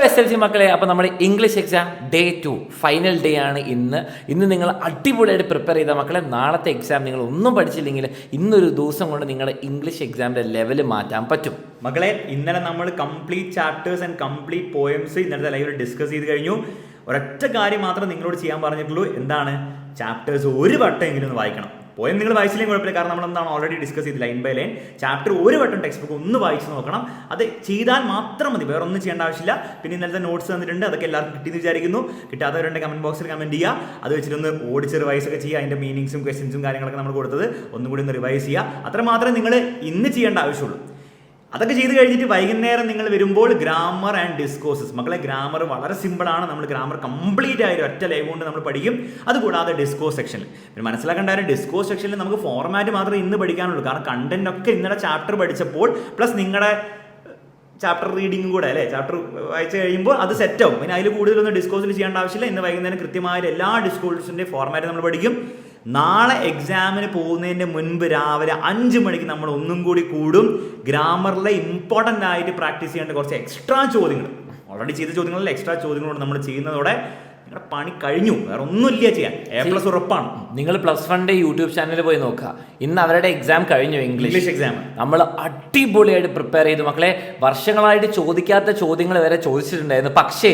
SLC മക്കളെ, അപ്പോൾ നമ്മുടെ English exam day 2 final day ആണ് ഇന്ന് നിങ്ങൾ അടിപൊളിയായിട്ട് പ്രിപ്പയർ ചെയ്ത മക്കളെ, നാളത്തെ എക്സാം നിങ്ങൾ ഒന്നും പഠിച്ചില്ലെങ്കിൽ ഇന്നൊരു ദിവസം കൊണ്ട് നിങ്ങളുടെ ഇംഗ്ലീഷ് എക്സാമിൻ്റെ ലെവൽ മാറ്റാൻ പറ്റും മക്കളെ. ഇന്നലെ നമ്മൾ complete chapters and complete poems ഇന്നലത്തെ ലൈവിൽ ഡിസ്കസ് ചെയ്ത് കഴിഞ്ഞു. ഒരൊറ്റ കാര്യം മാത്രം നിങ്ങളോട് ചെയ്യാൻ പറഞ്ഞിട്ടുള്ളൂ. എന്താണ്? ചാപ്റ്റേഴ്സ് ഒരു വട്ടമെങ്കിലും ഒന്ന് വായിക്കണം. പോയം നിങ്ങൾ വായിച്ചില്ലെങ്കിൽ കുഴപ്പമില്ല, കാരണം നമ്മളെന്താണ് ഓൾറെഡി ഡിസ്കസ് ചെയ്ത് ലൈൻ ബൈ ലൈൻ ചാപ്റ്റർ ഒരു വട്ടം ടെക്സ്റ്റ് ബുക്ക് ഒന്ന് വായിച്ച് നോക്കണം. അത് ചെയ്താൽ മാത്രം മതി, വേറെ ഒന്നും ചെയ്യേണ്ട ആവശ്യമില്ല. പിന്നെ ഇന്നലത്തെ നോട്ട്സ് തന്നിട്ടുണ്ട്, അതൊക്കെ എല്ലാവർക്കും കിട്ടിയെന്ന് വിചാരിക്കുന്നു. കിട്ടാത്തവരുണ്ട് കമന്റ് ബോക്സിൽ കമന്റ് ചെയ്യുക. അത് വെച്ചിട്ടൊന്ന് ഓടിച്ച് റിവൈസ് ഒക്കെ ചെയ്യുക. അതിൻ്റെ മീനിങ്സും ക്വസ്റ്റ്യൻസും കാര്യങ്ങളൊക്കെ നമ്മൾ കൊടുത്തത് ഒന്നും കൂടി ഒന്ന് റിവൈസ് ചെയ്യുക. അത്രമാത്രം നിങ്ങൾ ഇന്ന് ചെയ്യേണ്ട ആവശ്യമുള്ളൂ. അതൊക്കെ ചെയ്ത് കഴിഞ്ഞിട്ട് വൈകുന്നേരം നിങ്ങൾ വരുമ്പോൾ ഗ്രാമർ ആൻഡ് ഡിസ്കോഴ്സസ്. മക്കളെ, ഗ്രാമർ വളരെ സിമ്പിളാണ്. നമ്മൾ ഗ്രാമർ കംപ്ലീറ്റ് ആയി ഒറ്റ ലൈവ് കൊണ്ട് നമ്മൾ പഠിക്കും. അതുകൂടാതെ ഡിസ്കോഴ്സ് സെക്ഷനിൽ പിന്നെ മനസ്സിലാക്കേണ്ട കാര്യം, ഡിസ്കോഴ്സ് സെക്ഷനിൽ നമുക്ക് ഫോർമാറ്റ് മാത്രമേ ഇന്ന് പഠിക്കാനുള്ളൂ. കാരണം കണ്ടന്റ് ഒക്കെ ഇന്നലെ ചാപ്റ്റർ പഠിച്ചപ്പോൾ പ്ലസ് നിങ്ങളുടെ ചാപ്റ്റർ റീഡിങ്ങും കൂടെ അല്ലേ, ചാപ്റ്റർ വായിച്ച് കഴിയുമ്പോൾ അത് സെറ്റാവും. പിന്നെ അതിൽ കൂടുതലൊന്നും ഡിസ്കോഴ്സിൽ ചെയ്യേണ്ട ആവശ്യമില്ല. ഇന്ന് വൈകുന്നേരം കൃത്യമായ എല്ലാ ഡിസ്കോഴ്സിൻ്റെ ഫോർമാറ്റ് നമ്മൾ പഠിക്കും. നാളെ എക്സാമിന് പോകുന്നതിന് മുൻപ് രാവിലെ 5 മണിക്ക് നമ്മൾ ഒന്നും കൂടി കൂടും. ഗ്രാമറിലെ ഇമ്പോർട്ടൻ്റ് ആയിട്ട് പ്രാക്ടീസ് ചെയ്യേണ്ട കുറച്ച് എക്സ്ട്രാ ചോദ്യങ്ങൾ, ഓൾറെഡി ചെയ്ത ചോദ്യങ്ങളിൽ എക്സ്ട്രാ ചോദ്യങ്ങളോട് നമ്മൾ ചെയ്യുന്നതോടെ നിങ്ങളുടെ പണി കഴിഞ്ഞു. വേറെ ഒന്നുമില്ല ചെയ്യാൻ. A+ ഉറപ്പാണ്. നിങ്ങൾ +1 യൂട്യൂബ് ചാനലിൽ പോയി നോക്കുക. ഇന്ന് അവരുടെ എക്സാം കഴിഞ്ഞു, ഇംഗ്ലീഷ് എക്സാം. നമ്മൾ അടിപൊളിയായിട്ട് പ്രിപ്പയർ ചെയ്തു മക്കളെ. വർഷങ്ങളായിട്ട് ചോദിക്കാത്ത ചോദ്യങ്ങൾ വരെ ചോദിച്ചിട്ടുണ്ടായിരുന്നു. പക്ഷേ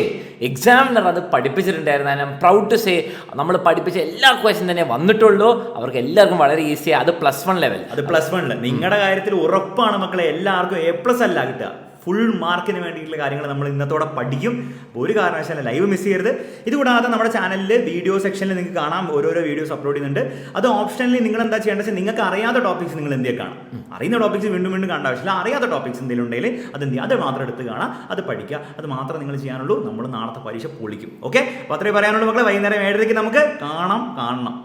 എക്സാമിനർ അത് പഠിപ്പിച്ചിട്ടുണ്ടായിരുന്നു. I am proud to say, നമ്മൾ പഠിപ്പിച്ച എല്ലാ ക്വസ്റ്റ്യൻ തന്നെ വന്നിട്ടുള്ളൂ. അവർക്ക് എല്ലാവർക്കും വളരെ ഈസിയാണ്. അത് +1 ലെവൽ. അത് +1 നിങ്ങളുടെ കാര്യത്തിൽ ഉറപ്പാണ് മക്കളെ. എല്ലാവർക്കും A+ അല്ല കിട്ടുക, ഫുൾ മാർക്കിന് വേണ്ടിയിട്ടുള്ള കാര്യങ്ങൾ നമ്മൾ ഇന്നത്തോടെ പഠിക്കും. ഒരു കാരണവശാലും ലൈവ് മിസ് ചെയ്യരുത്. ഇതുകൂടാതെ നമ്മുടെ ചാനലിൽ വീഡിയോ സെക്ഷനിൽ നിങ്ങൾക്ക് കാണാം, ഓരോരോ വീഡിയോസ് അപ്ലോഡ് ചെയ്യുന്നുണ്ട്. അത് ഓപ്ഷനിൽ നിങ്ങൾ എന്താ ചെയ്യേണ്ടത് വെച്ചാൽ, നിങ്ങൾക്ക് അറിയാത്ത ടോപ്പിക്സ് നിങ്ങൾ എന്തൊക്കെ കാണാം. അറിയുന്ന ടോപ്പിക്സ് വീണ്ടും വീണ്ടും കാണേണ്ട ആവശ്യമില്ല. അറിയാത്ത ടോപ്പിക്സ് എന്തെങ്കിലും ഉണ്ടെങ്കിൽ അത് മാത്രം എടുത്ത് കാണാം, അത് പഠിക്കുക. അത് മാത്രം നിങ്ങൾ ചെയ്യാനുള്ളൂ. നമ്മൾ നാളത്തെ പരീക്ഷ പൊളിക്കും. ഓക്കെ, അപ്പോൾ അത്രയും പറയാനുള്ളൂ മക്കളെ. വൈകുന്നേരം 7:30 നമുക്ക് കാണണം.